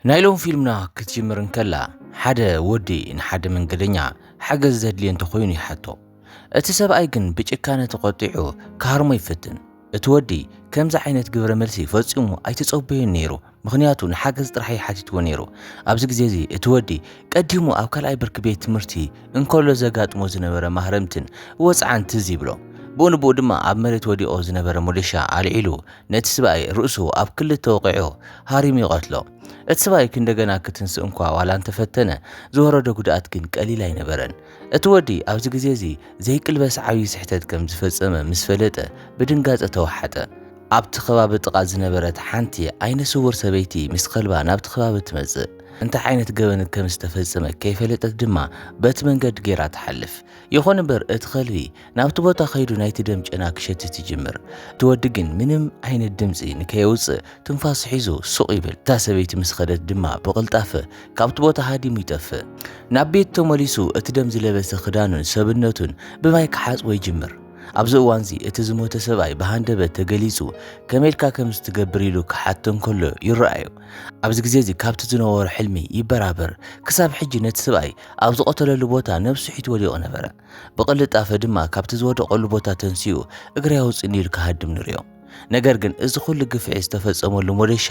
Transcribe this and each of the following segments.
ናይሎም ፊልምና ክትጅምር እንከላ ሓደ ወዲ ንሓደ መንገደኛ ሓገዝ ዘድልዮ እንተኾይኑ ይሓቶ። እቲ ሰብኣይ ግን ብጭካነ ተቆጢዑ ካርሞ ይፍትን። እቲ ወዲ ከምዚ ዓይነት ግብረ መልሲ ፈጺሙ ኣይተጸበየን ነይሩ፣ ምኽንያቱ ንሓገዝ ጥራሕ ይሓቲትዎ ነይሩ። ኣብዚ ግዜ እዚ እቲ ወዲ ቀዲሙ ኣብ ካልኣይ ብርኪ ቤት ትምህርቲ እንከሎ ዘጋጥሞ ዝነበረ ማህረምትን ወፅዓን ትዝ ይብሎ። ብኡንብኡ ድማ ኣብ መሬት ወዲቆ ዝነበረ ሞደሻ ኣልዒሉ ነቲ ሰብኣይ ርእሱ ኣብ ክልተ ተወቂዑ ሃሪሙ ይቐትሎ። እቲ ሰብኣይ እንደገና ክትንስእ እንኳ ዋላ እንተፈተነ ዝወረዶ ጉድኣት ግን ቀሊል ኣይነበረን። እቲ ወዲ ኣብዚ ግዜ እዚ ዘይቅልበስ ዓብዪ ስሕተት ከም ዝፈጸመ ምስ ፈለጠ ብድንጋጸ ተዋሓጠ። ኣብቲ ከባቢ ጥቓ ዝነበረት ሓንቲ ዓይነ ስውር ሰበይቲ ምስ ከልባ ናብቲ ከባቢ ትመጽእ። እንታይ ዓይነት ገበን ከም ዝተፈጸመ ከይፈለጠት ድማ በቲ መንገዲ ጌራ ትሓልፍ። ይኹን እምበር እቲ ከልቢ ናብቲ ቦታ ከይዱ ናይቲ ደም ጨና ክሸትት ይጅምር። እቲ ወዲ ግን ምንም ዓይነት ድምፂ ንከየውፅእ ትንፋሱ ሒዙ ሱቕ ይብል። እታ ሰበይቲ ምስ ኸደት ድማ ብቕልጣፈ ካብቲ ቦታ ሃዲሙ ይጠፍእ። ናብ ቤት ተመሊሱ እቲ ደም ዝለበሰ ክዳኑን ሰብነቱን ብማይ ክሓጽቦ ይጅምር። ኣብዚ እዋን እዚ እቲ ዝሞተ ሰብኣይ ብሃንደበት ተገሊጹ ከመይልካ ከም ዝትገብር ኢሉ ክሓቶ እንከሎ ይረኣዩ። ኣብዚ ግዜ እዚ ካብቲ ዝነበሮ ሕልሚ ይበራበር። ክሳብ ሕጂ ነቲ ሰብኣይ ኣብ ዝቆተለሉ ቦታ ነብሱ ሒቱ ወዲቑ ነበረ። ብቕልጣፈ ድማ ካብቲ ዝወደቐሉ ቦታ ተንሲኡ እግሪ ያውፅእ ኢሉ ክሃድም ንሪኦ። ነገር ግን እዚ ኩሉ ግፍዒ ዝተፈጸመሉ ሞደሻ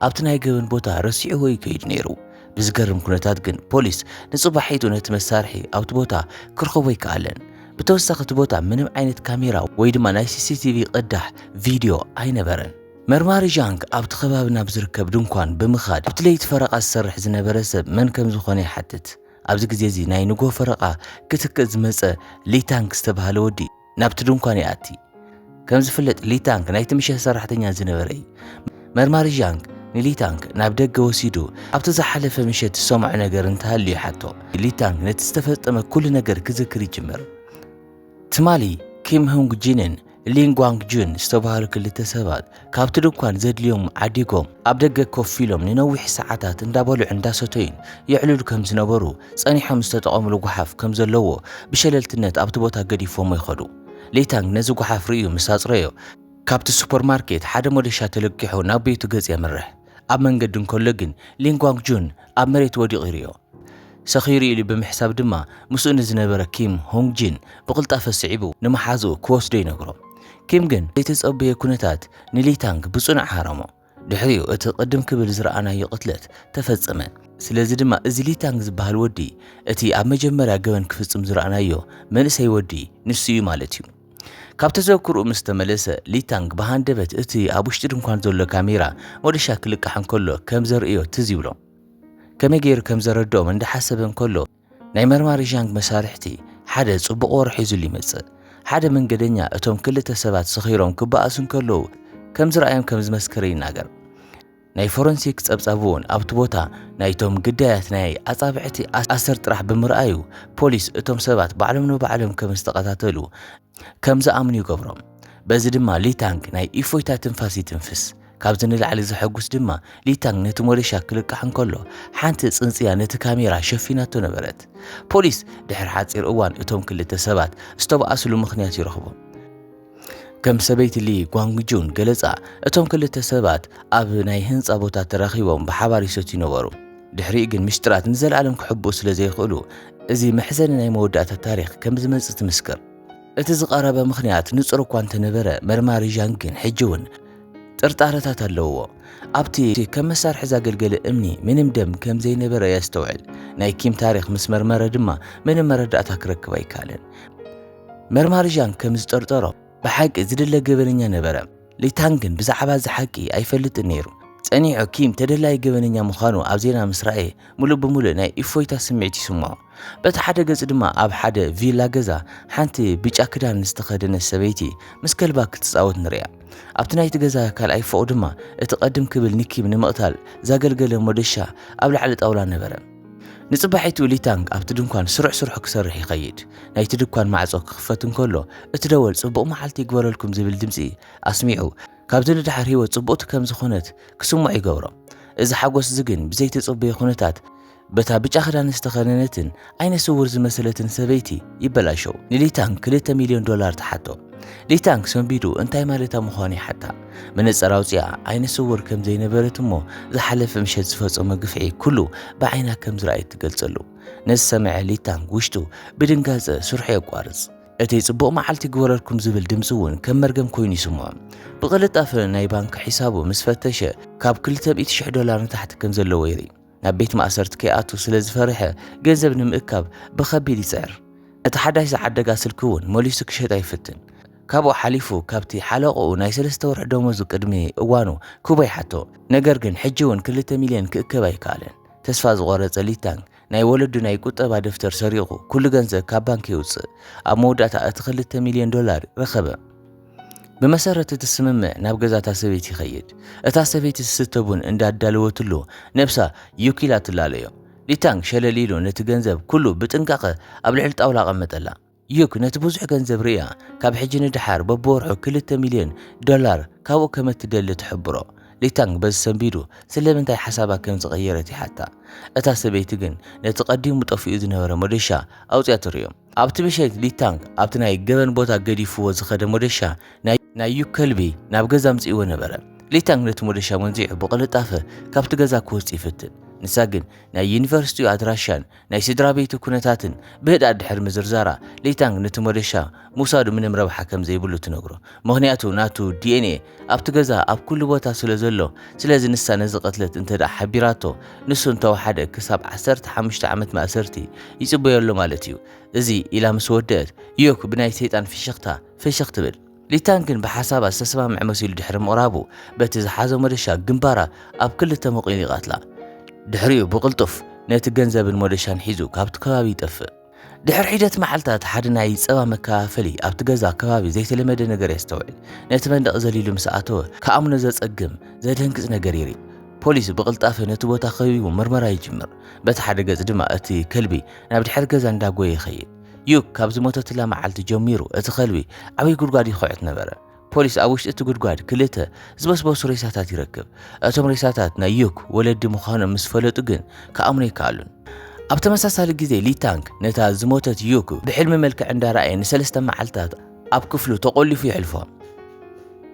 ኣብቲ ናይ ገበን ቦታ ረሲዕዎ ይከይድ ነይሩ። ብዝገርም ኩነታት ግን ፖሊስ ንጽባሒቱ ነቲ መሳርሒ ኣብቲ ቦታ ክርኽቦ ይከኣለን። ብተወሳኺ እቲ ቦታ ምንም ዓይነት ካሜራ ወይ ድማ ናይ ሲሲቲቪ ቅዳሕ ቪድዮ ኣይነበረን። መርማሪ ዣንግ ኣብቲ ከባቢ ናብ ዝርከብ ድንኳን ብምኻድ ኣብቲ ለይቲ ፈረቓ ዝሰርሕ ዝነበረ ሰብ መን ከም ዝኾነ ይሓትት። ኣብዚ ግዜ እዚ ናይ ንጎ ፈረቓ ክትክእ ዝመፀ ሊታንግ ዝተባሃለ ወዲ ናብቲ ድንኳን ይኣቲ። ከም ዝፍለጥ ሊታንግ ናይቲ ምሸት ሰራሕተኛ ዝነበረ እዩ። መርማሪ ዣንግ ንሊታንግ ናብ ደገ ወሲዱ ኣብቲ ዝሓለፈ ምሸት ዝሰምዖ ነገር እንተሃልዩ ይሓቶ። ሊታንግ ነቲ ዝተፈጸመ ኩሉ ነገር ክዝክር ይጅምር። ትማሊ ኪም ሆንግ ጂንን ሊንጓንግ ጁን ዝተባሃሉ ክልተ ሰባት ካብቲ ድንኳን ዘድልዮም ዓዲጎም ኣብ ደገ ኮፍ ኢሎም ንነዊሕ ሰዓታት እንዳበልዑ እንዳሰተዩን ይዕልሉ ከም ዝነበሩ ጸኒሖም ዝተጠቐምሉ ጉሓፍ ከም ዘለዎ ብሸለልትነት ኣብቲ ቦታ ገዲፎሞ ይኸዱ። ሌታንግ ነዚ ጉሓፍ ርእዩ ምስ ኣጽረዮ ካብቲ ሱፐርማርኬት ሓደ ሞደሻ ተለቂሑ ናብ ቤቱ ገጽ የምርሕ። ኣብ መንገዲ እንከሎ ግን ሊንጓንግ ጁን ኣብ መሬት ወዲቑ ይርዮ። ሰኺሩ ኢሉ ብምሕሳብ ድማ ምስኡ ንዝነበረ ኪም ሆንግ ጂን ብቕልጣፈ ስዒቡ ንመሓዝኡ ክወስዶ ይነግሮ። ኪም ግን ዘይተጸበየ ኩነታት ንሊታንግ ብጽኑዕ ሓረሞ። ድሕሪኡ እቲ ቅድም ክብል ዝረኣናዮ ቅትለት ተፈጸመ። ስለዚ ድማ እዚ ሊታንግ ዝበሃል ወዲ እቲ ኣብ መጀመርያ ገበን ክፍጽም ዝረኣናዮ መንእሰይ ወዲ ንሱ እዩ ማለት እዩ። ካብ ተዘክርኡ ምስ ተመለሰ ሊታንግ ብሃንደበት እቲ ኣብ ውሽጢ ድንኳን ዘሎ ካሜራ ሞደሻ ክልቃሕ እንከሎ ከም ዘርእዮ ትዝ ይብሎ። ከመይ ገይሩ ከም ዘረድኦም እንዳሓሰበ እንከሎ ናይ መርማሪ ዣንግ መሳርሕቲ ሓደ ጽቡቕ ወርሒ ሒዙሉ ይመጽእ። ሓደ መንገደኛ እቶም ክልተ ሰባት ሰኺሮም ክበኣሱ እንከለዉ ከም ዝረኣዮም ከም ዝመስከረ ይናገር። ናይ ፎረንሲክ ጸብጻብ እውን ኣብቲ ቦታ ናይቶም ግዳያት ናይ ኣጻብዕቲ ኣሰር ጥራሕ ብምርኣዩ ፖሊስ እቶም ሰባት ባዕሎም ንባዕሎም ከም ዝተቐታተሉ ከም ዝኣምኑ ይገብሮም። በዚ ድማ ሊታንግ ናይ ኢፎይታ ትንፋስ ይትንፍስ። ካብዚ ንላዕሊ ዝሐጉስ ድማ ሊታንግ ነቲ ሞደሻ ክልቃሕ እንከሎ ሓንቲ ጽንጽያ ነቲ ካሜራ ሸፊናቶ ነበረት። ፖሊስ ድሕሪ ሓፂር እዋን እቶም ክልተ ሰባት ዝተበኣስሉ ምኽንያት ይረኽቦም። ከም ሰበይቲ ሊንጓንግ ጁን ገለጻ እቶም ክልተ ሰባት ኣብ ናይ ህንፃ ቦታ ተራኺቦም ብሓባር ይሰትዩ ነበሩ። ድሕሪኡ ግን ምስጢራት ንዘለኣለም ክሕብኡ ስለ ዘይኽእሉ እዚ መሕዘኒ ናይ መወዳእታ ታሪክ ከም ዝመጽእ ትምስክር። እቲ ዝቐረበ ምኽንያት ንጹር እኳ እንተነበረ መርማሪ ዣንግ ግን ሕጂ እውን ጥርጣረታት ኣለዎ። ኣብቲ ከም መሳርሒ ዘገልገለ እምኒ ምንም ደም ከም ዘይነበረ የስተውዕል። ናይ ኪም ታሪክ ምስ መርመረ ድማ ምንም መረዳእታ ክረክብ ኣይከኣለን። መርማሪ ዣንግ ከም ዝጠርጠሮ ብሓቂ ዝድለ ገበነኛ ነበረ። ሊታንግ ግን ብዛዕባ እዚ ሓቂ ኣይፈልጥን ነይሩ። ጸኒዑ ኪም ተደላይ ገበነኛ ምዃኑ ኣብ ዜና ምስ ረኣየ ሙሉእ ብሙሉእ ናይ ኢፎይታ ስምዒት ይስምዖ። በቲ ሓደ ገጽ ድማ ኣብ ሓደ ቪላ ገዛ ሓንቲ ብጫ ክዳን ዝተኸደነት ሰበይቲ ምስ ከልባ ክትጻወት ንሪያ። ኣብቲ ናይቲ ገዛ ካልኣይ ፎቕ ድማ እቲ ቀድም ክብል ንኪም ንምቕታል ዘገልገለ ሞደሻ ኣብ ላዕሊ ጣውላ ነበረ። ንጽባሒቱ ሊታንግ ኣብቲ ድንኳን ስሩዕ ስሩሕ ክሰርሕ ይኸይድ። ናይቲ ድንኳን ማዕጾ ክኽፈት እንከሎ እቲ ደወል ጽቡቕ መዓልቲ ይግበረልኩም ዝብል ድምፂ ኣስሚዑ ካብዚ ንድሕር ህይወት ጽቡቕቲ ከም ዝኾነት ክስምዖ ይገብሮ። እዚ ሓጎስ እዚ ግን ብዘይተጸበየ ኩነታት በታ ብጫ ክዳን ዝተኸደነትን ዓይነ ስውር ዝመሰለትን ሰበይቲ ይበላሸው። ንሊታንግ $2 ሚልዮን ተሓቶ። ሊታንግ ሰንቢዱ እንታይ ማለታ ምዃኑ ሓታ መነጽር ኣውፅያ ዓይነ ስውር ከም ዘይነበረት እሞ ዝሓለፈ ምሸት ዝፈጸመ ግፍዒ ኩሉ ብዓይና ከም ዝረኣይ ትገልጸሉ ነዚ ሰምዐ ሊታንግ ውሽጡ ብድንጋጸ ስርሑ የቋርጽ እቲ ጽቡቕ መዓልቲ ግበረልኩም ዝብል ድምፂ እውን ከም መርገም ኮይኑ ይስምዖ ብቕልጣፈ ናይ ባንክ ሒሳቡ ምስ ፈተሸ ካብ $200,000 ንታሕቲ ከም ዘለዎ ይርኢ ናብ ቤት ማእሰርቲ ከይኣቱ ስለ ዝፈርሐ ገንዘብ ንምእካብ ብኸቢድ ይጽዕር እቲ ሓዳሽ ዝዓደጋ ስልኪ እውን መሊሱ ክሸጥ ኣይፍትን ካብኡ ሓሊፉ ካብቲ ሓለቕኡ ናይ 3 ወርሒ ደመወዙ ቅድሚ እዋኑ ኩባ ይሓቶ ነገር ግን ሕጂ እውን 2 ሚልዮን ክእከብ ኣይከኣለን ተስፋ ዝቆረጸ ሊታንግ ናይ ወለዱ ናይ ቁጠባ ደፍተር ሰሪቑ ኩሉ ገንዘብ ካብ ባንክ ይውፅእ ኣብ መወዳእታ እቲ $2 ሚልዮን ረኸበ بمسارة السممة نابجزا تاسبيتي خيد التاسبيتي ستبون عند الدلوتلو نفسها يوكيلات اللاليو لتانك شلاليلو نتجنزب كله بتنقاقه قبل حلت أولا قمتلا يوك نتبوزح جنزب ريا كاب حجين الدحار ببورحو $2 مليون كاو كما تدل تحبرو لتانك بس سنبيرو سلمنتاي حسابها كم تغيرتي حتى التاسبيتي جن نتقدم متوفي إذن ورا مدشا أو تياتريوم أبتبشيت لتانك أبتناي جبن بوتا قديفو وزخد مدشا نايو كلبي نابغزا مزئو نبره ليتانك نتمودشا منزيع بقلطافه كابت غزا كوص يفتن نساغن ناي يونيفرسيتي ادراشان ناي سدرا بيت كونتاتن بهد ادحر مزرزارا ليتانك نتمودشا موساد منم ربح كم زيبلو تنغرو مغنياتو ناتو دي ان اي ابت غزا اب كل بوتا سلازلو سلازي نسا نزقتلت انت حبيراتو نسون توحده كساب 15 عامت ماسرتي يصبيلو مالتيو ازي الى مسودت يوك بناي سيطان في شختبل ليتانكن بحساب استسمع مع مسيل دحر مقرابو بتزحازو مدشا جنبارا اب كل تمقيل قاتلا دحريو بقلطف نت ገንዘብ مدشان حيزو كابت كبابي طف دحر حيدت محلتات حد ناي صبا مكافلي ابت ገዛ كبابي زيتلمد ነገር يستوعب نت مندق زليلو مساعتو كامنو زصقم زدنقص ነገር يري ፖሊስ بقلطاف نت ቦታ خيو مرمرا يجمر بتحد ገጽ ድማ እቲ كلبي ናብ ድሕር ገዛ እንዳጎየ ይኸይድ يوك كابز موتتلا معلت جميرو اتخلوي عبي غدغاد يخوعت نبره بوليس اوش ات غدغاد كلته زبسبس ريساتات يركب اتم ريساتات نا يوك ولد مخانه مسفلط جن كامريكا قالون ابتمساسال غزي ليتانك نتا زموتت يوك بحلم ملك عند راي نسلسته معلتات اب كفلو تقولفو يحلفو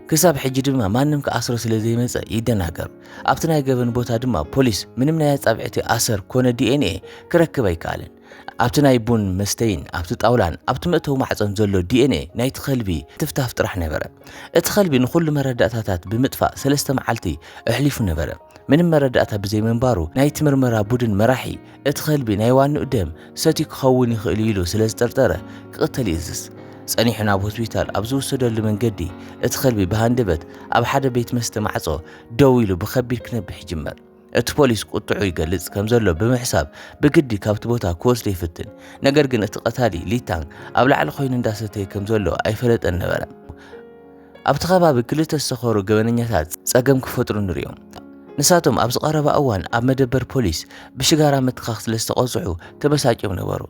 كساب حجي دما مانم كاسر سلازي مص يدناغر ابتنا يغبن بوتا دما بوليس منم ناي صابعتي اسر كونه دي ان اي كركب يكالن ابتنا يبون مستين ابت طاولان ابت متو محصن زلو دي ان اي نايت خلبي تفتح طرح نبره اتخلبي نخل مرداتات بمطفا 3 معلتي احليفو نبره منم مرداتا بزي منبارو نايت مرمرا بودن مراحي اتخلبي ناي وان قدام ساتي كخون يخليلو سلاز طرطره قتل يزس صنيحنا بهوسبيتال ابزو سدل منقدي اتخلبي بهاندبت اب حدا بيت مستمعصو دويلو بخبير كنبح جمر ات بوليس قطعو يقلص كمزلو بمحساب بقدي كابت بوتا كوس ليفتن ነገር ግን እቲ ቀታሊ ሊታን ኣብ ላዕሊ ኮይኑ እንዳሰተይ ከምዘሎ ኣይፈለጠን ነበረ ኣብቲ ከባቢ ክልተ ዝተኸሩ ገበነኛታት ጸገም ክፈጥሩ ንሪኦም ንሳቶም ኣብ ዝቐረበ እዋን ኣብ መደበር ፖሊስ ብሽጋራ ምትኻኽ ስለዝተቆጽዑ ተበሳጭም ነበሩ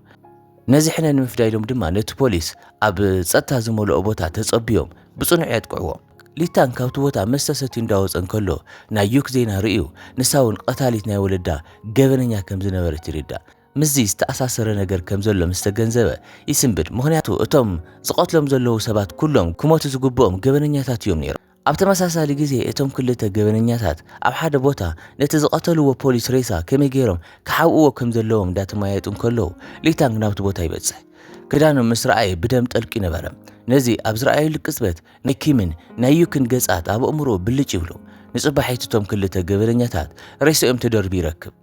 ነዚ ሕነ ንምፍዳይሎም ድማ ነቲ ፖሊስ ኣብ ጸጥታ ዝመልኦ ቦታ ተጸቢዮም ብጽኑዕ የጥቅዕዎም ليتان كابت بوتا مستساتي እንዳወፀን ከሎ ናይ ዩክ ዜና ርእዩ ንሳውን ቀታሊት ናይ ወለዳ ገበነኛ ከም ዝነበረት ይርዳ ምዚ ዝተኣሳሰረ ነገር ከም ዘሎ ምስተገንዘበ ይስንብድ ምክንያቱ እቶም ዝቆትሎም ዘለው ሰባት ኩሎም ክሞቱ ዝግብኦም ገበነኛታት እዮም ነይሮም ኣብ ተመሳሳሊ ግዜ እቶም ክልተ ገበነኛታት ኣብ ሓደ ቦታ ነቲ ዝቀተልዎ ፖሊስ ሬሳ ከመይ ገይሮም ክሓውዎ ከም ዘለዎም እንዳተማያየጡን ከለው ሊታን ናብቲ ቦታ ይበጽሕ كدانو مسرعي بدم طلقي نبره نزي ابزرعي لقصبت نكيمن نايوكن ገጻት ኣብ እምሮ ብልጭ ይብሉ ንጽባሒቶቶም ክልተ ገበረኛታት ሬሶም ተደርቢ ይረክብ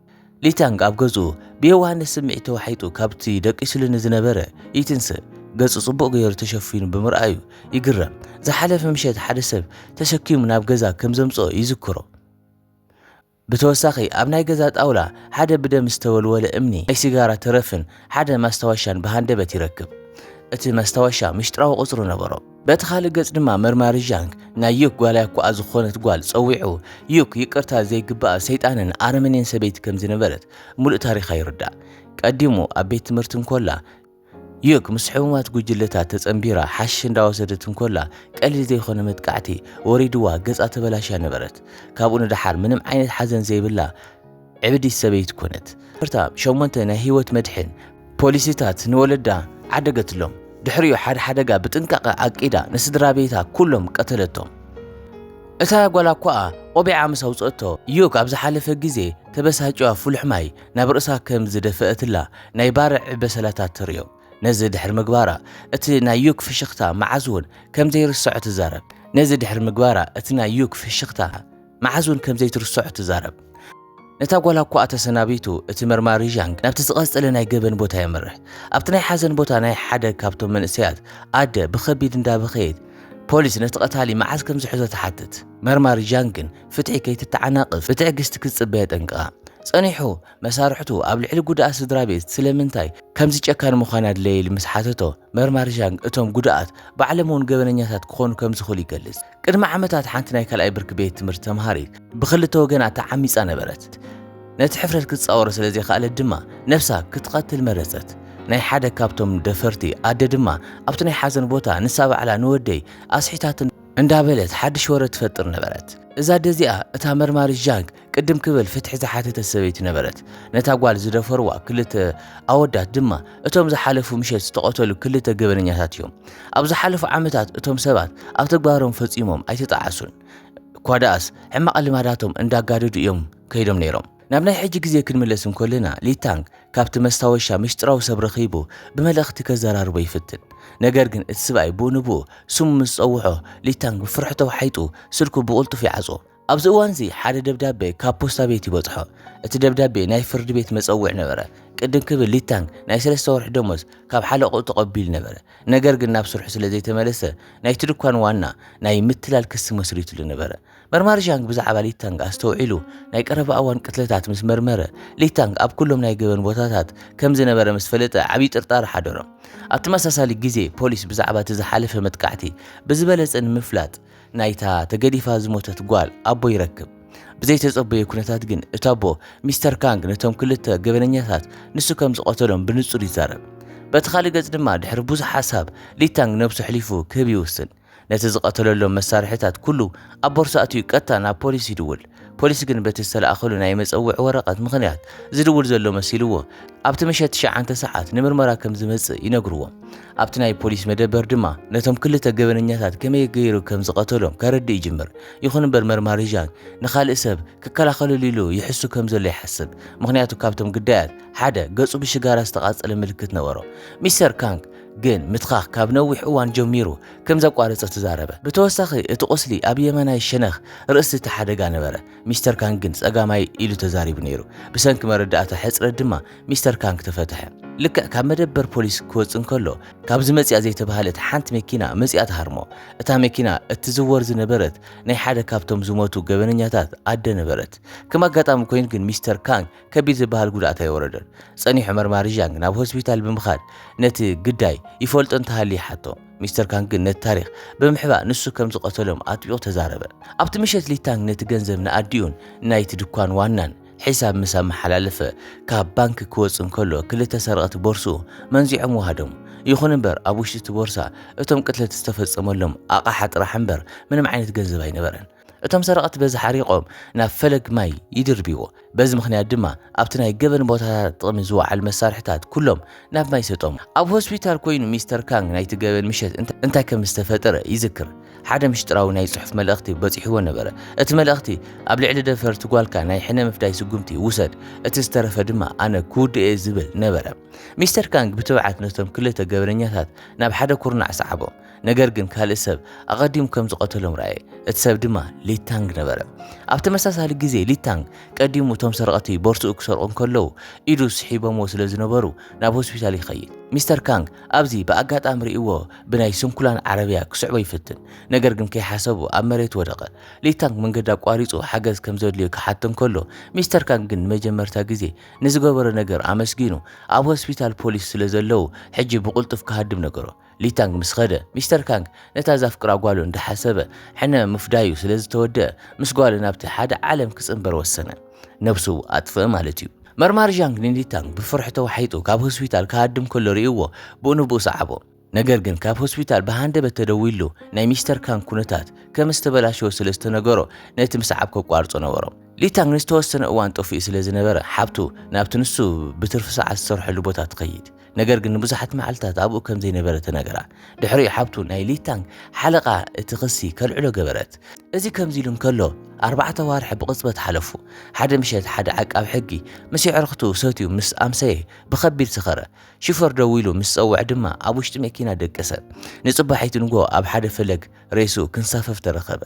ሊታንግ ኣብ ገጹ ብየዋህነት ስምዒት ተዋሒጡ ካብቲ ደቂስሉን ዝነበረ ይትንስ ገጹ ጽቡቕ ገይሩ ተሸፊኑ ብምርኣዩ ይግረም ዝሓለፈ ምሸት ሓደ ሰብ ተሸኪሙ ናብ ገዛ ከም ዘምጽኦ ይዝክሮ بتوساخي ابناي غزا طاولا حدا بدم استولوله امني اي سيجاره ترفن حدا ماستواشان بهاندبت يركب اتي ماستواشا مشطراو قصرو نبرو بتخالي ገጽ ድማ መርማሪ ጃንክ ናይክ ጓላይኩ አዝኾነት ጓል ጸዊዑ ዩክ ይቅርታ ዘይግባ ሰይጣንን አርመኔን ሰበይት ከም ዝነበረት ሙሉ ታሪኽ ይርዳ ቀዲሙ ኣብ ቤት ትምህርትን ኮላ ዩክ ምስሕውማት ጉጅለታት ተጸምቢራ ሓሽ እንዳወሰደትን ኮላ ቀሊል ዘይኾነ መጥቃዕቲ ወሪድዋ ገጻ ተበላሻ ነበረት ካብኡ ንድሓር ምንም ዓይነት ሓዘን ዘይብላ ዕብዲ ሰበይት ኮነት ፍርታ ሸሞንተ ናይ ህይወት መድሕን ፖሊሲታት ንወለዳ ዓደገትሎም ድሕሪኡ ሓደጋ ብጥንቃቐ ኣቂዳ ንስድራ ቤታ ኩሎም ቀተለቶም። እታ ጓል እኳ ቆቢዓ ምስ ኣውፅአቶ ዩክ ኣብ ዝሓለፈ ግዜ ተበሳጭዋ ፍሉሕ ማይ ናብ ርእሳ ከም ዝደፍአትላ ናይ ባርዕ በሰላታት ትርዮ። ነዚ ድሕሪ ምግባራ እቲ ናይ ዩክ ፍሽኽታ መዓዝ እውን ከም ዘይርስዖ ትዛረብ። ከም ዘይትርስዖ ትዛረብ። ነታ ጓል እኳ ተሰናቢቱ እቲ መርማሪ ዣንግ ናብቲ ዝቐጸለ ናይ ገበን ቦታ የመርሕ። ኣብቲ ናይ ሓዘን ቦታ ናይ ሓደ ካብቶም መንእሰያት ኣደ ብኸቢድ እንዳበኸየት ፖሊስ ነቲ ቀታሊ መዓዝ ከም ዝሕዞ ተሓትት። መርማሪ ዣንግን ፍትሒ ከይትተዓናቕፍ ብትዕግስቲ ክትጽበ የጠንቅቓ። ጸኒሑ መሳርሕቱ ኣብ ልዕሊ ጉድኣት ስድራ ቤት ስለምንታይ ከምዚ ጨካን ምዃን ኣድለየ ምስ ሓተቶ መርማሪ ዣንግ እቶም ጉድኣት ባዕሎም እውን ገበነኛታት ክኾኑ ከም ዝኽእሉ ይገልጽ። ቅድሚ ዓመታት ሓንቲ ናይ ካልኣይ ብርኪ ቤት ትምህርቲ ተምሃሪት ብኽልተ ወገናት ተዓሚፃ ነበረት። ነቲ ሕፍረት ክትጻወሮ ስለ ዘይከኣለት ድማ ነፍሳ ክትቐትል መረፀት። ናይ ሓደ ካብቶም ደፈርቲ ኣደ ድማ ኣብቲ ናይ ሓዘን ቦታ ንሳ ባዕላ ንወደይ ኣስሒታትን እንዳበለት ሓድሽ ወረ ትፈጥር ነበረት። እዛ ደዚኣ እታ መርማሪ ዣንግ ቅድም ክብል ፍትሒ ዝሓተተ ሰበይቲ ነበረት። ነታ ጓል ዝደፈርዋ ክልተ ኣወዳት ድማ እቶም ዝሓለፉ ምሸት ዝተቐተሉ ክልተ ገበነኛታት እዮም። ኣብ ዝሓለፉ ዓመታት እቶም ሰባት ኣብ ተግባሮም ፈጺሞም ኣይተጣዓሱን እኳ ደኣስ ሕማቕ ልማዳቶም እንዳጋደዱ እዮም ከይዶም ነይሮም። ናብ ናይ ሕጂ ግዜ ክንምለስ እንከለና ሊታንግ ካብቲ መስታወሻ ምስጢራዊ ሰብ ረኺቡ ብመልእኽቲ ከዘራርቦ ይፍትን። ነገር ግን እቲ ሰብኣይ ብኡንብኡ ስሙ ምስ ፀውሖ ሊታንግ ብፍርሑ ተዋሒጡ ስልኩ ብቕልጡፍ ይዓጾ። ኣብዚ እዋን እዚ ሓደ ደብዳቤ ካብ ፖስታ ቤት ይበፅሖ። እቲ ደብዳቤ ናይ ፍርዲ ቤት መፀውዕ ነበረ። ቅድም ክብል ሊታንግ ናይ 3 ወርሒ ደሞዝ ካብ ሓለቆ ተቐቢሉ ነበረ። ነገር ግን ናብ ስርሑ ስለ ዘይተመለሰ ናይቲ ድኳን ዋና ናይ ምትላል ክሲ መስሪትሉ ነበረ። መርማሪ ዣንግ ብዛዕባ ሊታንግ ኣስተውዒሉ ናይ ቀረባ እዋን ቅትለታት ምስ መርመረ ሊታንግ ኣብ ኩሎም ናይ ገበን ቦታታት ከም ዝነበረ ምስ ፈለጠ ዓብዪ ጥርጣረ ሓደሮም። ኣብ ተመሳሳሊ ግዜ ፖሊስ ብዛዕባ እቲ ዝሓለፈ መጥቃዕቲ ብዝበለፀ ንምፍላጥ ናይታ ተገዲፋ ዝሞተት ጓል ኣቦ ይረክብ። ብዘይተጸበየ ኩነታት ግን እቲ ኣቦ ሚስተር ካንግ ነቶም ክልተ ገበነኛታት ንሱ ከም ዝቐተሎም ብንጹር ይዛረብ። በቲ ካልእ ገጽ ድማ ድሕሪ ብዙሕ ሓሳብ ሊታንግ ነብሱ ሕሊፉ ክህብ ይውስን። ነቲ ዝቐተለሎም መሳርሕታት ኩሉ ኣብ ቦርሳ ኣትዩ ቀጥታ ናብ ፖሊስ ይድውል። ፖሊስ ግን በቲ ዝተለኣኸሉ ናይ መፀውዒ ወረቐት ምኽንያት ዝድውል ዘሎ መሲልዎ ኣብቲ ምሸት 9 ሰዓት ንምርመራ ከም ዝመጽእ ይነግርዎ። ኣብቲ ናይ ፖሊስ መደበር ድማ ነቶም ክልተ ገበነኛታት ከመይ ገይሩ ከም ዝቐተሎም ከረድእ ይጅምር። ይኹን እምበር መርማሪ ዣንግ ንኻልእ ሰብ ክከላኸለሉ ኢሉ ይሕሱ ከም ዘሎ ይሓስብ። ምክንያቱ ካብቶም ግዳያት ሓደ ገጹ ብሽጋራ ዝተቓጸለ ምልክት ነበሮ። ሚስተር ካንግ ግን ምትኻኽ ካብ ነዊሕ እዋን ጀሚሩ ከም ዘቋረጸ ተዛረበ። ብተወሳኺ እቲ ቆስሊ ኣብ የመናይ ሸነኽ ርእሲ እቲ ሓደጋ ነበረ። ሚስተር ካንግ ግን ጸጋማይ ኢሉ ተዛሪቡ ነይሩ። ብሰንኪ መረዳእታ ሕፅረት ድማ ሚስተር ካንግ ተፈትሐ። ልክዕ ካብ መደበር ፖሊስ ክወፅእ እንከሎ ካብዚ መጽያ ዘይተባሃለት ሓንቲ መኪና መጽያ ተሃርሞ። እታ መኪና እትዝወር ዝነበረት ናይ ሓደ ካብቶም ዝሞቱ ገበነኛታት ኣደ ነበረት። ከም ኣጋጣሚ ኮይኑ ግን ሚስተር ካንግ ከቢድ ዝበሃል ጉድኣት ኣይወረደን። ጸኒሑ መርማሪ ዣንግ ናብ ሆስፒታል ብምኻድ ነቲ ግዳይ ይፈልጦ እንተሃልዩ ሓቶ። ሚስተር ካንግ ግን ነቲ ታሪኽ ብምሕባእ ንሱ ከም ዝቐተሎም ኣጥቢቑ ተዛረበ። ኣብቲ ምሸት ሊታንግ ነቲ ገንዘብ ንኣዲኡን ናይቲ ድኳን ዋናን ሒሳብ ምስ ኣመሓላለፈ ካብ ባንኪ ክወፅእ እንከሎ ክልተ ሰረቕቲ ቦርስኡ መንዚዖም ወሃዶም። ይኹን እምበር ኣብ ውሽጢ እቲ ቦርሳ እቶም ቅትለት ዝተፈጸመሎም ኣቕሓ ጥራሕ እምበር ምንም ዓይነት ገንዘብ ኣይነበረን። እቶም ሰረቕቲ በዚ ሓሪቖም ናብ ፈለግ ማይ ይድርቢዎ። በዚ ምኽንያት ድማ ኣብቲ ናይ ገበን ቦታታት ጥቕሚ ዝወዓል መሳርሕታት ኩሎም ናብ ማይ ሰጦም። ኣብ ሆስፒታል ኮይኑ ሚስተር ካንግ ናይቲ ገበን ምሸት እንታይ ከም ዝተፈጠረ ይዝክር። ሓደ ምሽጥራዊ ናይ ጽሑፍ መልእኽቲ በፂሕዎ ነበረ። እቲ መልእኽቲ ኣብ ልዕሊ ደፈርቲ ጓልካ ናይ ሕነ ምፍዳይ ስጉምቲ ውሰድ፣ እቲ ዝተረፈ ድማ ኣነ ክውድእ ዝብል ነበረ። ሚስተር ካንግ ብትብዓት ነቶም ክልተ ገበነኛታት ናብ ሓደ ኩርናዕ ሰዓቦ። ነገር ግን ካልእ ሰብ ኣቐዲሙ ከም ዝቐተሎም ረኣየ። እቲ ሰብ ድማ ሊታንግ ነበረ። ኣብ ተመሳሳሊ ግዜ ሊታንግ ቀዲሙ እቶም ሰረቕቲ ቦርስኡ ክሰርቁ እንከለዉ ኢዱ ስሒቦምዎ ስለ ዝነበሩ ናብ ሆስፒታል ይኸይድ። ሚስተር ካንግ ኣብዚ ብኣጋጣሚ ርእይዎ ብናይ ስንኩላን ዓረብያ ክስዕቦ ይፍትን። ነገር ግን ከይሓሰቡ ኣብ መሬት ወደቐ። ሊታንግ መንገዲ ኣቋሪጹ ሓገዝ ከም ዘድልዮ ክሓቶ እንከሎ ሚስተር ካንግ ግን ንመጀመርታ ግዜ ንዝገበሮ ነገር ኣመስጊኑ ኣብ ሆስፒታል ፖሊስ ስለ ዘለዉ ሕጂ ብቕልጡፍ ክሃድም ነገሮ። ሊታንግ ምስ ኸደ ሚስተር ካንግ ነታ ዘፍቅራ ጓሉ እንዳሓሰበ ሕነ ምፍዳዩ ስለ ዝተወድአ ምስ ጓሉ ናብቲ ሓደ ዓለም ክጽንበር ወሰነ። ነብሱ ኣጥፍእ ማለት እዩ። መርማሪ ዣንግ ንሊታንግ ብፍርሒ ተዋሒጡ ካብ ሆስፒታል ክሃድም ከሎ ርእይዎ ብኡንብኡ ሰዓቦ። ነገር ግን ካብ ሆስፒታል ብሃንደበት ተደዊሉ ናይ ሚስተር ካንግ ኩነታት ከም ዝተበላሸወ ስለ ዝተነገሮ ነቲ ምስዓብ ከቋርጾ ነበሮ። ሊታንግ ንዝተወሰነ እዋን ጠፊኡ ስለ ዝነበረ ሓብቱ ናብቲ ንሱ ብትርፊ ሰዓት ዝሰርሐሉ ቦታ ትኸይድ ነገር ግን ብዙሓት መዓልታት ኣብኡ ከም ዘይነበረ ተነገራ ድሕሪኡ ሓብቱ ናይ ሊታንግ ሓለቓ እቲ ክሲ ከልዕሎ ገበረት እዚ ከምዚ ኢሉ እንከሎ 4 ዋርሒ ብቕፅበት ሓለፉ ሓደ ምሸት ሓደ ዓቃብ ሕጊ ምስ ኣዕርኽቱ ሰትዩ ምስ ኣምሰየ ብኸቢድ ሰኸረ ሽፈር ደው ኢሉ ምስ ፀውዕ ድማ ኣብ ውሽጢ መኪና ደቀሰ ንጽባሒቱ ንጎ ኣብ ሓደ ፈለግ ሬሱ ክንሳፈፍ ተረኸበ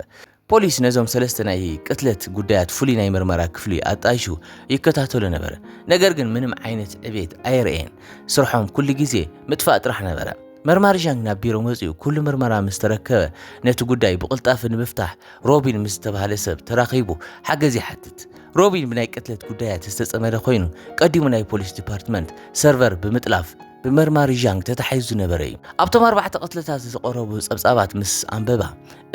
ፖሊስ ነዞም ሰለስተ ናይ ቅትለት ጉዳያት ፍሉይ ናይ ምርመራ ክፍሊ ኣጣይሹ ይከታተሉ ነበረ ነገር ግን ምንም ዓይነት ዕቤት ኣይረአን ስርሖም ኩሉ ግዜ ምጥፋእ ጥራሕ ነበረ መርማሪ ዣንግ ናብ ቢሮ መፅኡ ኩሉ ምርመራ ምስ ተረከበ ነቲ ጉዳይ ብቕልጣፍ ንምፍታሕ ሮቢን ምስ ተባሃለ ሰብ ተራኺቡ ሓገዝ ይሓትት ሮቢን ብናይ ቅትለት ጉዳያት ዝተጸመደ ኮይኑ ቀዲሙ ናይ ፖሊስ ዲፓርትመንት ሰርቨር ብምጥላፍ ብመርማሪ ዣንግ ተታሒዙ ነበረ እዩ ኣብቶም 4 ቅትለታት ዝተቐረቡ ጸብጻባት ምስ ኣንበባ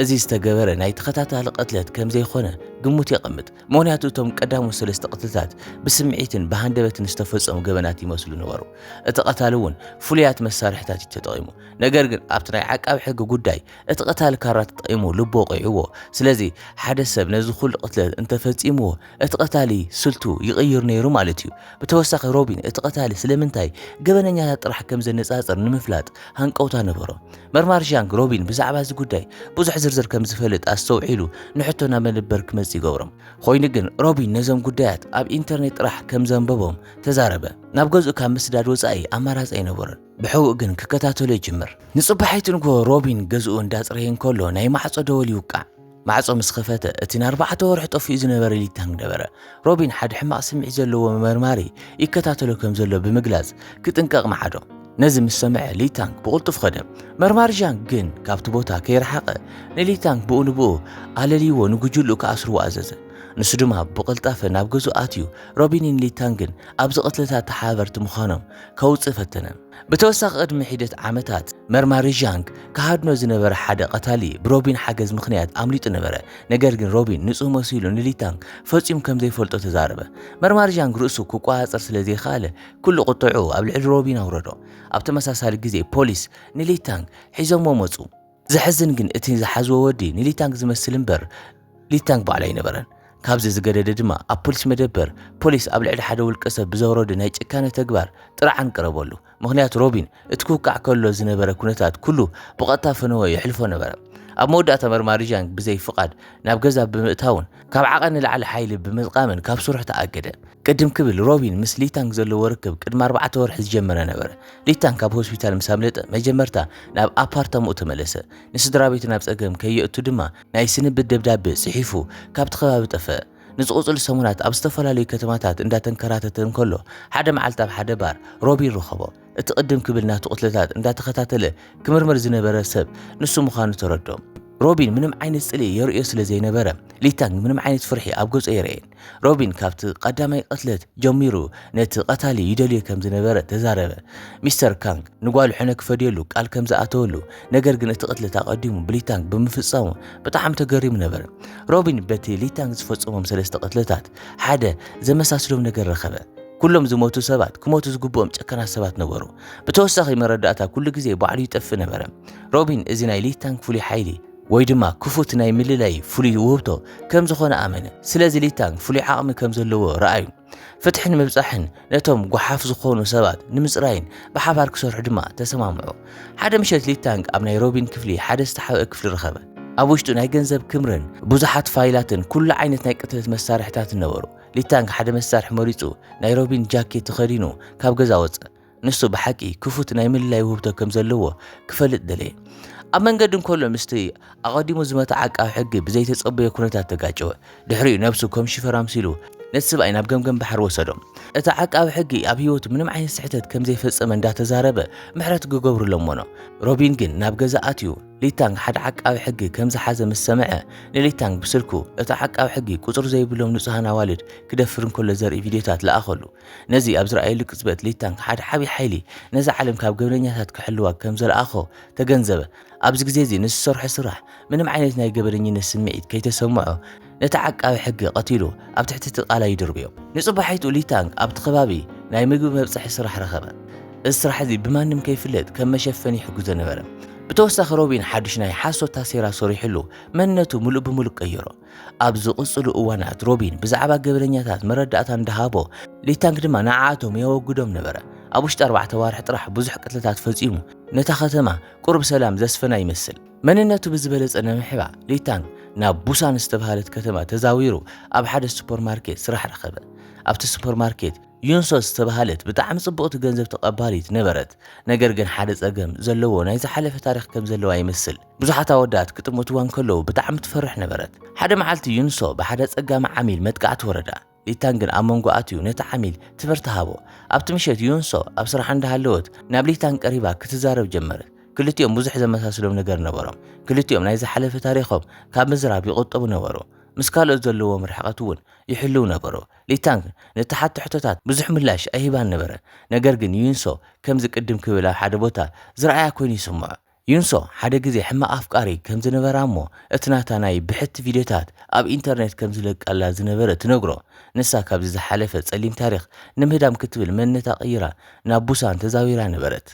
እዚ ዝተገበረ ናይ ተኸታታሊ ቅትለት ከም ዘይኾነ ግሙት የቐምጥ ምክንያቱ እቶም ቀዳሙ 3 ቅትለታት ብስምዒትን ብሃንደበትን ዝተፈጸሙ ገበናት ይመስሉ ነበሩ እቲ ቀታሊ እውን ፍሉያት መሳርሕታት ተጠቒሙ ነገር ግን ኣብቲ ናይ ዓቃቢ ሕጊ ጉዳይ እቲ ቀታሊ ካራ ተጠቒሙ ልቦ ቆይዕዎ ስለዚ ሓደ ሰብ ነዚ ኩሉ ቅትለት እንተፈጺምዎ እቲ ቀታሊ ስልቱ ይቕይር ነይሩ ማለት እዩ ብተወሳኺ ሮቢን እቲ ቀታሊ ስለምንታይ ገበነኛ ጥራሕ ከም ዘነጻጽር ንምፍላጥ ሃንቀውታ ነበሮ መርማሪ ዣንግ ሮቢን ብዛዕባ እዚ ጉዳይ ብዙሕ ዝርዝር ከም ዝፈልጥ ኣስተውዒሉ ንሕቶና መንበር ክመጽ ይገብሮም ኮይኑ ግን ሮቢን ነዞም ጉዳያት ኣብ ኢንተርኔት ጥራሕ ከም ዘንበቦም ተዛረበ ናብ ገዝኡ ካብ ምስዳድ ወጻኢ ኣማራጺ ኣይነበረን ብሕውእ ግን ክከታተሎ ይጅምር ንጽባሒቱ ንጎ ሮቢን ገዝኡ እንዳጽረየ እንከሎ ናይ ማዕጾ ደወል ይውቃዕ ማዕጾ ምስ ኸፈተ እቲ ን4 ወርሒ ጠፊኡ ዝነበረ ሊታንግ ነበረ ሮቢን ሓደ ሕማቕ ስምዒት ዘለዎ መርማሪ ይከታተሎ ከም ዘሎ ብምግላጽ ክጥንቀቕ መዓዶ ነዚ ምስ ሰምዐ ሊታንግ ብቕልጡፍ ኸደ መርማሪ ዣንግ ግን ካብቲ ቦታ ከይረሓቐ ንሊታንግ ብኡ ንብኡ ኣለልይዎ ንጉጅሉ ከኣስርዎ ኣዘዘ ንሱ ድማ ብቕልጣፈ ናብ ገዝኡ ኣትዩ ሮቢንን ሊታንግን ኣብዚ ቅትለታት ተሓበርቲ ምዃኖም ከውፅእ ፈተነ ብተወሳኺ ቅድሚ ሒደት ዓመታት መርማሪ ዣንግ ካሃድኖ ዝነበረ ሓደ ቀታሊ ብሮቢን ሓገዝ ምኽንያት ኣምሊጡ ነበረ ነገር ግን ሮቢን ንጹህ መሲሉ ንሊታንግ ፈጺሙ ከም ዘይፈልጦ ተዛረበ መርማሪ ዣንግ ርእሱ ክቋፀር ስለ ዘይከኣለ ኩሉ ቁጥዑ ኣብ ልዕሊ ሮቢን ኣውረዶ ኣብ ተመሳሳሊ ግዜ ፖሊስ ንሊታንግ ሒዞሞ መፁ ዝሕዝን ግን እቲ ዝሓዝዎ ወዲ ንሊታንግ ዝመስል እምበር ሊታንግ ባዕሉ ኣይነበረን ካብዚ ዝገደደ ድማ ኣብ ፖሊስ መደበር ፖሊስ ኣብ ልዕሊ ሓደ ውልቀ ሰብ ብዘውረዱ ናይ ጭካነ ተግባር ጥራዓን ቀረበሉ ምክንያቱ ሮቢን እቲ ክውቃዕ ከሎ ዝነበረ ኩነታት ኩሉ ብቐጥታ ፈነወ ይሕልፎ ነበረ ኣብ መወዳእታ መርማሪ ዣንግ ብዘይ ፍቃድ ናብ ገዛ ብምእታውን ካብ ዓቐን ንላዕሊ ሓይሊ ብምጥቃምን ካብ ስራሕ ተኣገደ ቅድም ክብል ሮቢን ምስ ሊታንግ ዘለዎ ርክብ ቅድሚ 4 ወርሒ ዝጀመረ ነበረ ሊታንግ ካብ ሆስፒታል ምስ ኣምለጠ መጀመርታ ናብ ኣፓርታምኡ ተመለሰ ንስድራ ቤቱ ናብ ፀገም ከየእቱ ድማ ናይ ስንብት ደብዳቤ ጽሒፉ ካብቲ ከባቢ ጠፍአ ንዝቕፅሉ ሰሙናት ኣብ ዝተፈላለዩ ከተማታት እንዳተንከራተተ እንከሎ ሓደ መዓልቲ ኣብ ሓደ ባር ሮቢን ረኸቦ እቲ ቅድም ክብል ናቱ ቅትለታት እንዳተኸታተለ ክምርምር ዝነበረ ሰብ ንሱ ምዃኑ ተረድኦ ሮቢን ምንም ዓይነት ጽልኢ የርእዮ ስለ ዘይነበረ ሊታንግ ምንም ዓይነት ፍርሒ ኣብ ገጹ የርአን ሮቢን ካብቲ ቀዳማይ ቅትለት ጀሚሩ ነቲ ቀታሊ ይደልዮ ከም ዝነበረ ተዛረበ ሚስተር ካንግ ንጓሉ ሕነ ክፈድየሉ ቃል ከም ዝኣተወሉ ነገር ግን እቲ ቅትለት ኣቐዲሙ ብሊታንግ ብምፍጻሙ ብጣዕሚ ተገሪሙ ነበር ሮቢን በቲ ሊታንግ ዝፈጸሞም 3 ቅትለታት ሓደ ዘመሳስሎም ነገር ረኸበ ኩሎም ዝሞቱ ሰባት ክሞቱ ዝግብኦም ጨከና ሰባት ነበሩ ብተወሳኺ መረዳእታ ኩሉ ግዜ ባዕሉ ይጠፍእ ነበረ ሮቢን እዚ ናይ ሊታንግ ፍሉይ ሓይሊ ወይ ድማ ክፉት ናይ ምልላይ ፍሉይ ውህብቶ ከም ዝኾነ ኣመነ ስለዚ ሊታንግ ፍሉይ ዓቕሚ ከም ዘለዎ ረኣዩ ፍትሕን ምብጻሕን ነቶም ጓሓፍ ዝኾኑ ሰባት ንምጽራይን ብሓባር ክሰርሑ ድማ ተሰማምዑ ሓደ ምሸት ሊታንግ ኣብ ናይ ሮቢን ክፍሊ ሓደ ዝተሓበአ ክፍሊ ረኸበ ኣብ ውሽጡ ናይ ገንዘብ ክምርን ብዙሓት ፋይላትን ኩሉ ዓይነት ናይ ቅትለት መሳርሕታት ነበሩ ሊታንግ ሓደ መሳርሒ መሪጹ ናይ ሮቢን ጃኬት ተኸዲኑ ካብ ገዛ ወፀ ንሱ ብሓቂ ክፉት ናይ ምልላይ ውህብቶ ከም ዘለዎ ክፈልጥ ደለየ ኣብ መንገዲ እንከሎ ምስቲ ኣቐዲሙ ዝመታ ዓቃቢ ሕጊ ብዘይተጸበየ ኩነታት ተጋጨወ ድሕሪኡ ነብሱ ከም ሽፈር ኣምሲሉ ነቲ ሰብኣይ ናብ ገምገም ባሕር ወሰዶም እቲ ዓቃቢ ሕጊ ኣብ ህይወቱ ምንም ዓይነት ስሕተት ከም ዘይፈጸመ እንዳተዛረበ ምሕረት ክገብሩሎም ሞኖ ሮቢን ግን ናብ ገዛ ኣትዩ ሊታንግ ሓደ ዓቃቢ ሕጊ ከም ዝሓዘ ምስ ሰምዐ ንሊታንግ ብስልኩ እቲ ዓቃቢ ሕጊ ቁፅሪ ዘይብሎም ንጹሃን ኣዋልድ ክደፍር እንከሎ ዘርኢ ቪድዮታት ለኣኸሉ ነዚ ኣብ ዝረኣየሉ ቅጽበት ሊታንግ ሓደ ዓብይ ሓይሊ ነዚ ዓለም ካብ ገበነኛታት ክሕልዋ ከም ዘለኣኾ ተገንዘበ ኣብዚ ግዜ እዚ ንዝሰርሖ ስራሕ ምንም ዓይነት ናይ ገበነኝነት ስምዒት ከይተሰምዖ ነቲ ዓቃቢ ሕጊ ቀቲሉ ኣብ ትሕቲ እቲ ቃላይ ይድርብዮ ንጽባሒቱ ሊታንግ ኣብቲ ከባቢ ናይ ምግቢ መብፅሒ ስራሕ ረኸበ እዚ ስራሕ እዚ ብማንም ከይፍለጥ ከም መሸፈኒ ይሕግዞ ነበረ ብተወሳኺ ሮቢን ሓድሽ ናይ ሓሶታ ሴራ ሰሪሕሉ መንነቱ ሙሉእ ብምሉእ ቀይሮ። ኣብ ዝቕፅሉ እዋናት ሮቢን ብዛዕባ ገበለኛታት መረዳእታ እንዳሃቦ ሊታንግ ድማ ንዓኣቶም የወግዶም ነበረ። ኣብ ውሽጢ 4 ዋርሕ ጥራሕ ብዙሕ ቅትልታት ፈጺሙ ነታ ከተማ ቁርብ ሰላም ዘስፈና ይመስል። መንነቱ ብዝበለጸ ንምሕባእ ሊታንግ ናብ ቡሳን ዝተባሃለት ከተማ ተዛዊሩ ኣብ ሓደ ሱፐርማርኬት ስራሕ ረኸበ። ኣብቲ ሱፐርማርኬት ዩንሶ ዝተባሃለት ብጣዕሚ ጽቡቕቲ ገንዘብ ተቐባሊት ነበረት። ነገር ግን ሓደ ጸገም ዘለዎ ናይ ዝሓለፈ ታሪኽ ከም ዘለዋ ይመስል። ብዙሓት ኣወዳት ክጥምትዋን ከለዉ ብጣዕሚ ትፈርሕ ነበረት። ሓደ መዓልቲ ዩንሶ ብሓደ ጸጋሚ ዓሚል መጥቃዕቲ ወረዳ። ሊታንግን ኣብ መንጎ ኣትዩ ነቲ ዓሚል ትምህርቲ ሃቦ። ኣብቲ ምሸት ዩንሶ ኣብ ስራሕ እንዳሃለወት ናብ ሊታንግ ቀሪባ ክትዛረብ ጀመረት። ክልቲኦም ብዙሕ ዘመሳሰሎም ነገር ነበሮም። ክልቲኦም ናይ ዝሓለፈ ታሪኾም ካብ ምዝራብ ይቆጠቡ ነበሩ። ምስ ካልኦት ዘለዎም ርሕቐት እውን ይሕልው ነበሩ። ሊታንግ ነቲ ሓቲ ሕቶታት ብዙሕ ምላሽ ኣይሂባን ነበረ። ነገር ግን ዩንሶ ከምዚ ቅድም ክብል ኣብ ሓደ ቦታ ዝረኣያ ኮይኑ ይስምዖ። ዩንሶ ሓደ ግዜ ሕማቕ ኣፍቃሪ ከም ዝነበራ እሞ እቲ ናታ ናይ ብሕቲ ቪድዮታት ኣብ ኢንተርኔት ከም ዝለቃላ ዝነበረ ትነግሮ። ንሳ ካብዚ ዝሓለፈ ጸሊም ታሪኽ ንምህዳም ክትብል መንነታ ቀይራ ናብ ቡሳን ተዛዊራ ነበረት።